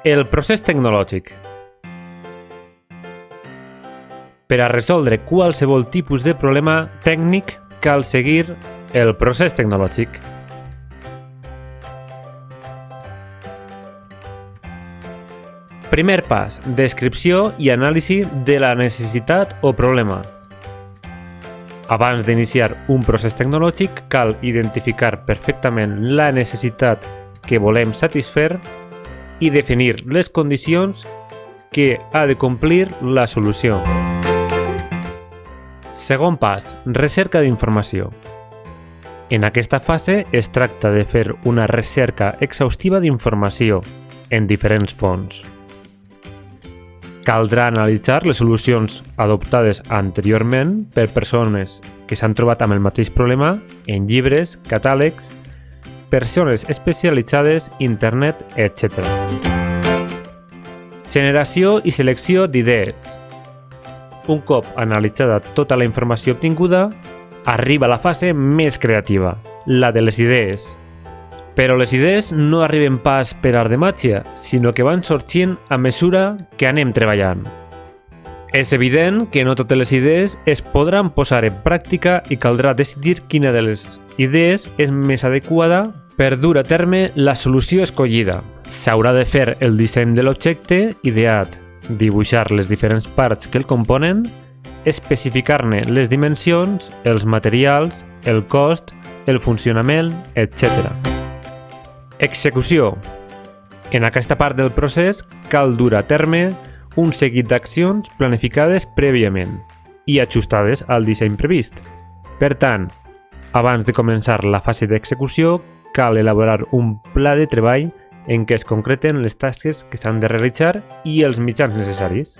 El procés tecnològic. Per a resoldre qualsevol tipus de problema tècnic cal seguir el procés tecnològic. Primer pas, descripció i anàlisi de la necessitat o problema. Abans d'iniciar un procés tecnològic, cal identificar perfectament la necessitat que volem satisfer i definir les condicions que ha de complir la solució. Segon pas, recerca d'informació. En aquesta fase es tracta de fer una recerca exhaustiva d'informació en diferents fonts. Caldrà analitzar les solucions adoptades anteriorment per persones que s'han trobat amb el mateix problema en llibres, catàlegs, persones especialitzades, internet, etc. Generació i selecció d'idees. Un cop analitzada tota la informació obtinguda, arriba la fase més creativa, la de les idees. Però les idees no arriben pas per art de màgia, sinó que van sorgint a mesura que anem treballant. És evident que no totes les idees es podran posar en pràctica i caldrà decidir quina de les idees és més adequada per dur a terme la solució escollida. S'haurà de fer el disseny de l'objecte ideat, dibuixar les diferents parts que el componen, especificar-ne les dimensions, els materials, el cost, el funcionament, etc. Execució. En aquesta part del procés cal dur a terme un seguit d'accions planificades prèviament i ajustades al disseny previst. Per tant, abans de començar la fase d'execució, cal elaborar un pla de treball en què es concreten les tasques que s'han de realitzar i els mitjans necessaris.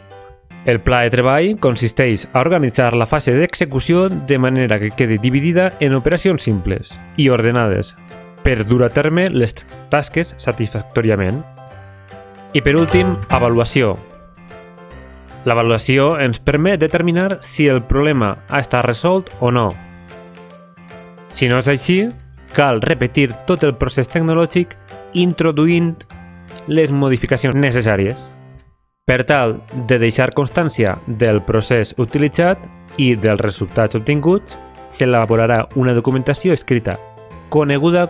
El pla de treball consisteix a organitzar la fase d'execució de manera que quedi dividida en operacions simples i ordenades per dur a terme les tasques satisfactòriament. I per últim, avaluació. L'avaluació ens permet determinar si el problema ha estat resolt o no. Si no és així, cal repetir tot el procés tecnològic introduint les modificacions necessàries. Per tal de deixar constància del procés utilitzat i dels resultats obtinguts, s'elaborarà una documentació escrita, coneguda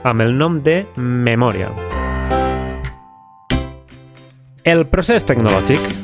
amb el nom de memòria. El procés tecnològic.